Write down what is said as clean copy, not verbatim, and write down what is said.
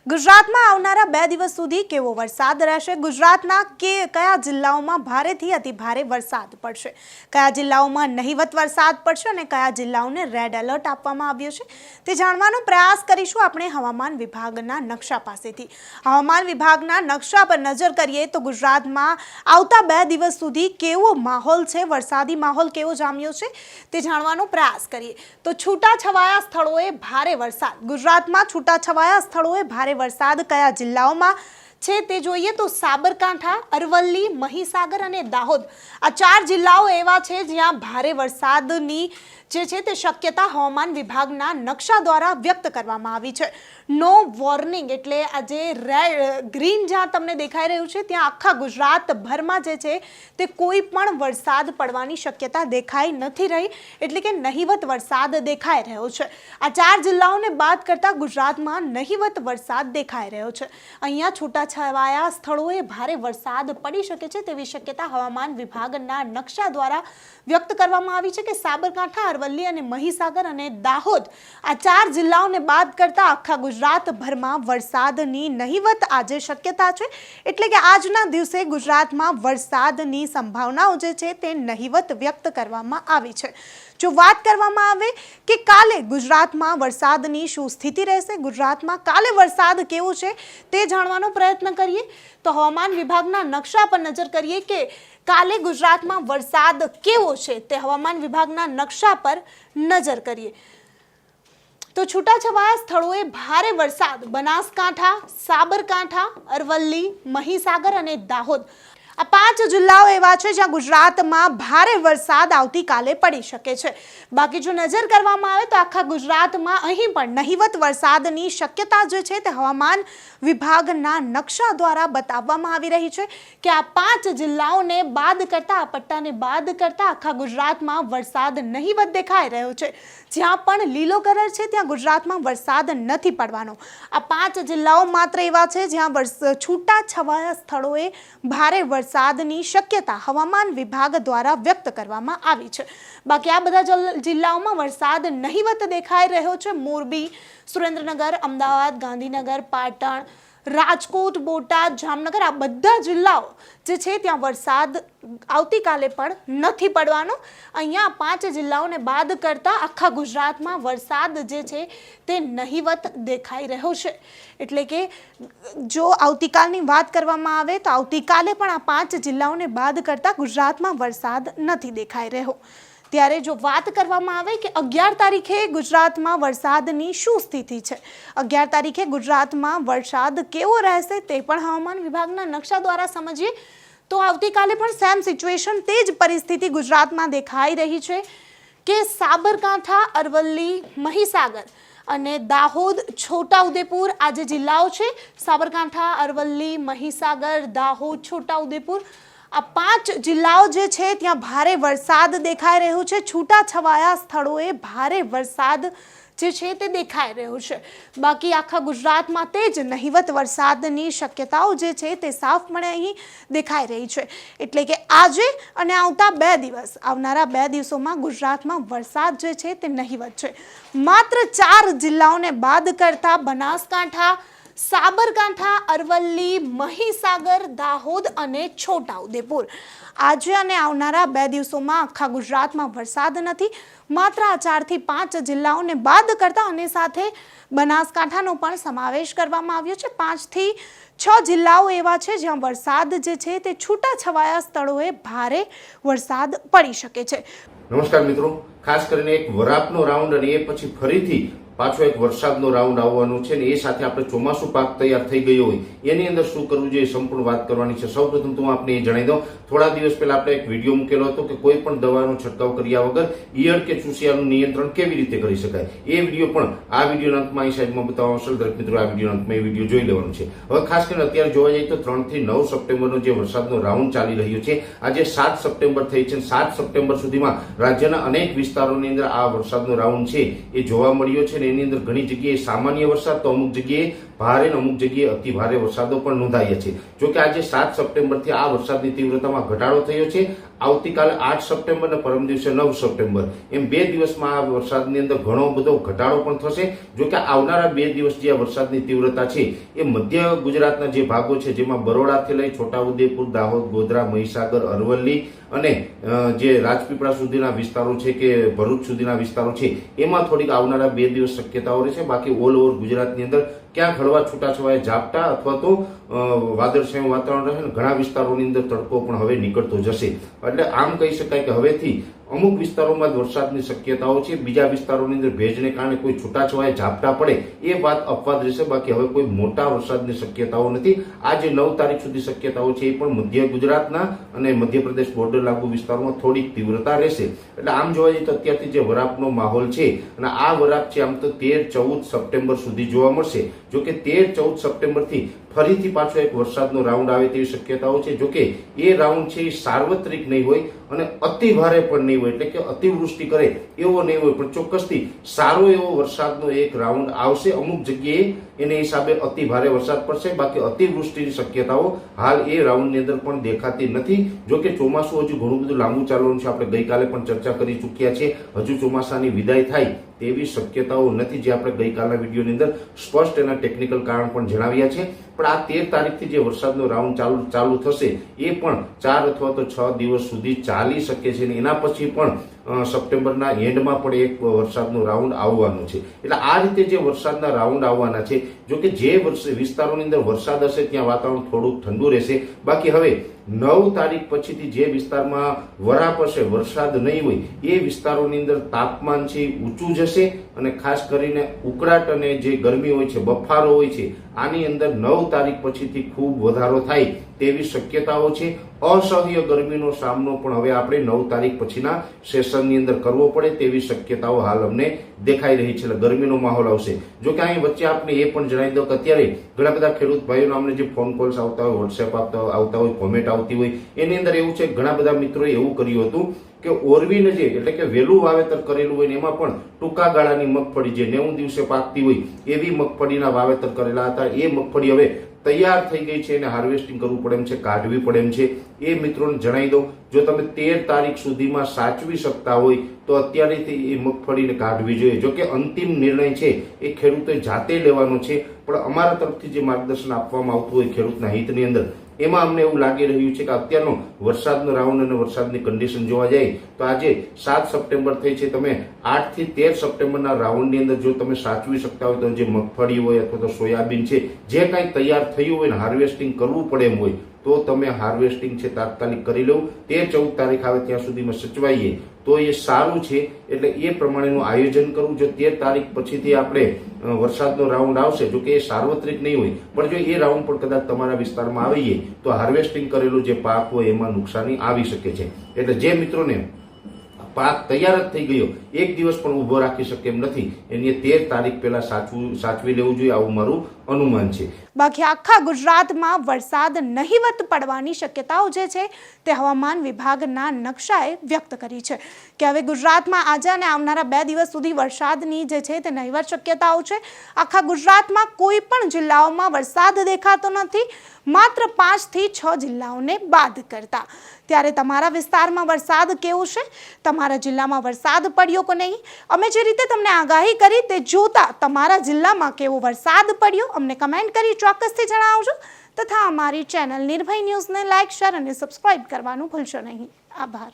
ગુજરાતમાં આવનારા 2 દિવસ સુધી કેવો વરસાદ રહેશે? ગુજરાતના કયા જિલ્લાઓમાં ભારેથી અતિ ભારે વરસાદ પડશે? કયા જિલ્લાઓમાં નહિવત વરસાદ પડશે અને કયા જિલ્લાઓને રેડ એલર્ટ આપવામાં આવ્યો છે? તે જાણવાનો પ્રયાસ કરીશું આપણે હવામાન વિભાગના નકશા પાસેથી. હવામાન વિભાગના નકશા પર નજર કરીએ તો ગુજરાતમાં આવતા 2 દિવસ સુધી કેવો માહોલ છે, વરસાદી માહોલ કેવો જામ્યો છે તે જાણવાનો પ્રયાસ કરીએ. તો છૂટાછવાયા સ્થળોએ ભારે વરસાદ. ગુજરાતમાં છૂટાછવાયા સ્થળોએ ભારે વરસાદ કયા જિલ્લાઓમાં છે તે જોઈએ તો સાબરકાંઠા, અરવલ્લી, મહીસાગર અને દાહોદ આ 4 જિલ્લાઓ એવા છે જ્યાં ભારે વરસાદની જે છે તે શક્યતા હવામાન વિભાગના નકશા દ્વારા વ્યક્ત કરવામાં આવી છે. નો વોર્નિંગ એટલે આજે ગ્રીન જ્યાં તમને દેખાઈ રહ્યું છે ત્યાં આખા ગુજરાતભરમાં જે છે તે કોઈ પણ વરસાદ પડવાની શક્યતા દેખાઈ નથી રહી, એટલે કે નહિવત વરસાદ દેખાઈ રહ્યો છે. આ 4 જિલ્લાઓને બાદ કરતા ગુજરાતમાં નહિવત વરસાદ દેખાઈ રહ્યો છે. અહીંયા છૂટાછવાયા સ્થળોએ ભારે વરસાદ પડી શકે છે તેવી શક્યતા હવામાન વિભાગના નકશા દ્વારા વ્યક્ત કરવામાં આવી છે કે સાબરકાંઠા, અરવલ્લી અને મહીસાગર અને દાહોદ આ 4 જિલ્લાઓને બાદ કરતા આખા ગુજરાતભરમાં વરસાદની નહિવત આજે શક્યતા છે. એટલે કે આજના દિવસે ગુજરાતમાં વરસાદની સંભાવનાઓ જે છે તે નહિવત વ્યક્ત કરવામાં આવી છે. જો વાત કરવામાં આવે કે કાલે ગુજરાતમાં વરસાદની શું સ્થિતિ રહેશે, ગુજરાતમાં કાલે વરસાદ કેવો છે તે જાણવાનો પ્રયત્ન કરીએ તો હવામાન વિભાગના નકશા પર નજર કરીએ કે કાલે ગુજરાતમાં વરસાદ કેવો છે તે હવામાન વિભાગના નકશા પર નજર કરીએ તો છૂટાછવાયા સ્થળોએ ભારે વરસાદ બનાસકાંઠા, સાબરકાંઠા, અરવલ્લી, મહીસાગર અને દાહોદ આ 5 જિલ્લાઓ એવા છે જ્યાં ગુજરાતમાં ભારે વરસાદ આવતીકાલે પડી શકે છે. બાકી જો નજર કરવામાં આવે તો આખા ગુજરાતમાં અહીં પણ નહિવત વરસાદની શક્યતા જે છે તે હવામાન વિભાગના નકશા દ્વારા બતાવવામાં આવી રહી છે કે આ 5 જિલ્લાઓને બાદ કરતા, આ પટ્ટાને બાદ કરતા આખા ગુજરાતમાં વરસાદ નહિવત દેખાઈ રહ્યો છે. જ્યાં પણ લીલો કલર છે ત્યાં ગુજરાતમાં વરસાદ નથી પડવાનો. આ 5 જિલ્લાઓ માત્ર એવા છે જ્યાં છૂટાછવાયા સ્થળોએ ભારે વરસાદની શક્યતા હવામાન વિભાગ દ્વારા વ્યક્ત કરવામાં આવી છે. બાકી આ બધા જિલ્લાઓમાં વરસાદ નહિવત દેખાઈ રહ્યો છે. મોરબી, સુરેન્દ્રનગર, અમદાવાદ, ગાંધીનગર, પાટણ, રાજકોટ, બોટાદ, જામનગર આ બધા જિલ્લાઓ જે છે ત્યાં વરસાદ આવતીકાલે પણ નથી પડવાનો. અહીંયા 5 જિલ્લાઓને બાદ કરતા આખા ગુજરાતમાં વરસાદ જે છે તે નહિવત દેખાઈ રહ્યો છે. એટલે કે જો આવતીકાલની વાત કરવામાં આવે તો આવતીકાલે પણ આ 5 જિલ્લાઓને બાદ કરતા ગુજરાતમાં વરસાદ નથી દેખાઈ રહ્યો. ત્યારે જો વાત કરવામાં આવે કે 11 તારીખે ગુજરાતમાં વરસાદની શું સ્થિતિ છે, 11 તારીખે ગુજરાતમાં વરસાદ કેવો રહેશે તે પણ હવામાન વિભાગના નકશા દ્વારા સમજીએ તો આવતીકાલે પણ સેમ સિચ્યુએશન, તે જ પરિસ્થિતિ ગુજરાતમાં દેખાઈ રહી છે કે સાબરકાંઠા, અરવલ્લી, મહીસાગર અને દાહોદ, છોટાઉદેપુર આ જે જિલ્લાઓ છે સાબરકાંઠા, અરવલ્લી, મહીસાગર, દાહોદ, છોટાઉદેપુર આ 5 જિલ્લાઓ જે છે ત્યાં ભારે વરસાદ દેખાઈ રહ્યો છે. છૂટાછવાયા સ્થળોએ ભારે વરસાદ જે છે તે દેખાઈ રહ્યો છે. બાકી આખા ગુજરાતમાં તે જ નહિવત વરસાદની શક્યતાઓ જે છે તે સાફપણે અહીં દેખાઈ રહી છે. એટલે કે આજે અને આવતા 2 દિવસ, આવનારા 2 દિવસોમાં ગુજરાતમાં વરસાદ જે છે તે નહિવત છે. માત્ર 4 જિલ્લાઓને બાદ કરતા બનાસકાંઠા, સાબરકાંઠા, અરવલ્લી, મહીસાગર, દાહોદ અને છોટાઉદેપુર આજે અને આવનારા 2 દિવસોમાં આખા ગુજરાતમાં વરસાદ નથી. માત્ર આ 4 થી 5 જિલ્લાઓને બાદ કરતા અને સાથે બનાસકાંઠાનો પણ સમાવેશ કરવામાં આવ્યો છે. 5 થી 6 જિલ્લાઓ એવા છે જ્યાં વરસાદ જે છે તે છૂટાછવાયા સ્થળોએ ભારે વરસાદ પડી શકે છે. નમસ્કાર મિત્રો, ખાસ કરીને એક વરાપનો રાઉન્ડ અને એ પછી ફરીથી પાછો એક વરસાદનો રાઉન્ડ આવવાનો છે ને એ સાથે આપણે ચોમાસું પાક તૈયાર થઈ ગયો હોય એની અંદર શું કરવું જોઈએ સંપૂર્ણ વાત કરવાની છે. સૌપ્રથમ તો હું આપને એ જણાવી દઉં, થોડા દિવસ પહેલા આપણે એક વિડીયો મૂકેલો હતો કે કોઈ પણ દવાનો છંટકાવ કર્યા વગર ઈયળ કે ચૂસિયાનું નિયંત્રણ કેવી રીતે કરી શકાય. એ વિડીયો પણ આ વિડીયોના અંતમાં અહીં સાઈડમાં બતાવવામાં આવશે. દરેક મિત્રો આ વિડીયોના અંતમાં એ વિડીયો જોઈ લેવાનું છે. હવે ખાસ કરીને અત્યારે જોવા જઈએ તો 3 થી 9 સપ્ટેમ્બરનો જે વરસાદનો રાઉન્ડ ચાલી રહ્યો છે, આજે 7 સપ્ટેમ્બર થઈ છે. 7 સપ્ટેમ્બર સુધીમાં રાજ્યના અનેક વિસ્તારોની અંદર આ વરસાદનો રાઉન્ડ છે એ જોવા મળ્યો છે. એની અંદર ઘણી જગ્યાએ સામાન્ય વરસાદ તો અમુક જગ્યાએ ભારે અને અમુક જગ્યાએ અતિ ભારે વરસાદો પણ નોંધાયા છે. જોકે આજે 7 સપ્ટેમ્બરથી આ વરસાદની તીવ્રતામાં ઘટાડો થયો છે. આવતીકાલે 8 સપ્ટેમ્બર અને પરમ દિવસે 9 સપ્ટેમ્બર એમ 2 દિવસમાં આ વરસાદની અંદર ઘણો બધો ઘટાડો પણ થશે. જોકે આવનારા 2 દિવસ જે વરસાદની તીવ્રતા છે એ મધ્ય ગુજરાતના જે ભાગો છે જેમાં બરોડાથી લઈ છોટાઉદેપુર, દાહોદ, ગોધરા, મહીસાગર, અરવલ્લી અને જે રાજપીપળા સુધીના વિસ્તારો છે કે ભરૂચ સુધીના વિસ્તારો છે એમાં થોડીક આવનારા 2 દિવસ શક્યતાઓ રહેશે. બાકી ઓલ ઓવર ગુજરાતની અંદર ક્યાંક હળવા છૂટાછવાયા ઝાપટા અથવા તો વાદળછાયું વાતાવરણ રહે. ઘણા વિસ્તારોની અંદર તડકો પણ હવે નીકળતો જશે. એટલે આમ કહી શકાય કે હવેથી અમુક વિસ્તારોમાં વરસાદની શક્યતાઓ છે. બીજા વિસ્તારોની અંદર ભેજને કારણે કોઈ છૂટાછવાયા ઝાપટા પડે એ વાત અપવાદ રહેશે. બાકી હવે કોઈ મોટા વરસાદની શક્યતાઓ નથી. આ જે 9 તારીખ સુધી શક્યતાઓ છે એ પણ મધ્ય ગુજરાતના અને મધ્યપ્રદેશ બોર્ડર લાગુ વિસ્તારોમાં થોડીક તીવ્રતા રહેશે. એટલે આમ જોવા જઈએ તો અત્યારથી જે વરાપનો માહોલ છે અને આ વરાપ છે આમ તો 13-14 સપ્ટેમ્બર સુધી જોવા મળશે. જોકે 13-14 સપ્ટેમ્બરથી ફરીથી પાછો એક વરસાદનો રાઉન્ડ આવે તેવી શક્યતાઓ છે. જોકે એ રાઉન્ડ છે એ સાર્વત્રિક નહીં હોય અને અતિ ભારે પણ નહીં હોય, એટલે કે અતિવૃષ્ટિ કરે એવો નહીં હોય, પણ ચોક્કસથી સારો એવો વરસાદનો એક રાઉન્ડ આવશે. અમુક જગ્યાએ એને હિસાબે અતિ ભારે વરસાદ પડશે. બાકી અતિવૃષ્ટિની શક્યતાઓ હાલ એ રાઉન્ડની અંદર પણ દેખાતી નથી. જોકે ચોમાસું હજુ ઘણું બધું લાંબુ ચાલવાનું છે. આપણે ગઈકાલે પણ ચર્ચા કરી ચૂક્યા છે. હજુ ચોમાસાની વિદાય થાય તેવી શક્યતાઓ નથી, જે આપણે ગઈકાલના વિડીયોની અંદર સ્પષ્ટ એના ટેકનિકલ કારણ પણ જણાવ્યા છે. પણ આ 13 તારીખથી જે વરસાદનો રાઉન્ડ ચાલુ થશે એ પણ 4 અથવા તો 6 દિવસ સુધી ચાલી શકે છે. એના પછી પણ સપ્ટેમ્બરના એન્ડમાં પણ એક વરસાદનો રાઉન્ડ આવવાનો છે. એટલે આ રીતે જે વરસાદના રાઉન્ડ આવવાના છે. જોકે જે વિસ્તારોની અંદર વરસાદ હશે ત્યાં વાતાવરણ થોડુંક ઠંડુ રહેશે. બાકી હવે 9 તારીખ પછીથી જે વિસ્તારમાં વરાપ હશે, વરસાદ નહીં હોય, એ વિસ્તારોની અંદર તાપમાન છે ઊંચું જશે અને ખાસ કરીને ઉકળાટ અને જે ગરમી હોય છે, બફારો હોય છે, આની અંદર 9 તારીખ પછીથી ખૂબ વધારો થાય તેવી શક્યતાઓ છે. અસહ્ય ગરમીનો સામનો પણ હવે આપણે 9 તારીખ પછીના સેશનની અંદર કરવો પડે તેવી શક્યતાઓ હાલ અમને દેખાઈ રહી છે. એટલે ગરમીનો માહોલ આવશે. જો કે અહીં વચ્ચે આપણે એ પણ જણાવી દઉં કે અત્યારે ઘણા બધા ખેડૂત ભાઈઓના અમને જે ફોન કોલ્સ આવતા હોય, વોટ્સએપ આવતા હોય, કોમેન્ટ આવતી હોય, એની અંદર એવું છે ઘણા બધા મિત્રોએ એવું કર્યું હતું કે ઓરવીને જે એટલે કે વહેલું વાવેતર કરેલું હોય ને એમાં પણ ટૂંકા ગાળાની મગફળી જે 90 દિવસે પાકતી હોય એવી મગફળીના વાવેતર કરેલા હતા. એ મગફળી હવે તૈયાર થઈ ગઈ છે અને હાર્વેસ્ટિંગ કરવું પડે એમ છે, કાઢવી પડે એમ છે. એ મિત્રોને જણાવી દો, જો તમે 13 તારીખ સુધીમાં સાચવી શકતા હોય તો અત્યારેથી એ મગફળીને કાઢવી જોઈએ. જો કે અંતિમ નિર્ણય છે એ ખેડૂતે જાતે લેવાનો છે, પણ અમારા તરફથી જે માર્ગદર્શન આપવામાં આવતું હોય ખેડૂતના હિતની અંદર, એમાં અમને એવું લાગી રહ્યું છે કે અત્યારનો વરસાદનો રાઉન્ડ અને વરસાદની કન્ડિશન જોવા જાય તો આજે 7 સપ્ટેમ્બર થઈ છે. તમે 8 થી 13 સપ્ટેમ્બરના રાઉન્ડની અંદર જો તમે સાચવી શકતા હોય તો જે મગફળી હોય અથવા તો સોયાબીન છે, જે કાંઈ તૈયાર થયું હોય ને હાર્વેસ્ટિંગ કરવું પડે એમ હોય તો તમે હાર્વેસ્ટિંગ છે તાત્કાલિક કરી લેવું. 13-14 તારીખ આવે ત્યાં સુધીમાં સચવાઈએ તો એ સારું છે. એટલે એ પ્રમાણેનું આયોજન કરવું. જો 13 તારીખ પછીથી આપણે વરસાદનો રાઉન્ડ આવશે, જો કે એ સાર્વત્રિક નહીં હોય, પણ જો એ રાઉન્ડ પણ કદાચ તમારા વિસ્તારમાં આવીએ તો હાર્વેસ્ટિંગ કરેલું જે પાક હોય એમાં નુકસાની આવી શકે છે. એટલે જે મિત્રોને પાક તૈયાર જ થઈ ગયો, એક દિવસ પણ ઉભો રાખી શકે એમ નથી, એની 13 તારીખ પહેલા સાચવી લેવું જોઈએ, આવું મારું અનુમાન છે. બાકી આખા ગુજરાતમાં વરસાદ નહિવત પડવાની શક્યતાઓ જે છે તે હવામાન વિભાગના નકશાએ વ્યક્ત કરી છે કે હવે ગુજરાતમાં આજે અને આવનારા 2 દિવસ સુધી વરસાદની જે છે તે નહિવત શક્યતાઓ છે. આખા ગુજરાતમાં કોઈ પણ જિલ્લાઓમાં વરસાદ દેખાતો નથી, માત્ર 5 થી 6 જિલ્લાઓને બાદ કરતા. ત્યારે તમારા વિસ્તારમાં વરસાદ કેવો છે, તમારા જિલ્લામાં વરસાદ પડ્યો કે નહીં, અમે જે રીતે તમને આગાહી કરી તે જોતા તમારા જિલ્લામાં કેવો વરસાદ પડ્યો અમને કમેન્ટ કરી ચોક્કસથી જણાવજો. તથા અમારી ચેનલ નિર્ભય ન્યૂઝને લાઇક, શેર અને સબસ્ક્રાઇબ કરવાનું ભૂલશો નહીં. આભાર.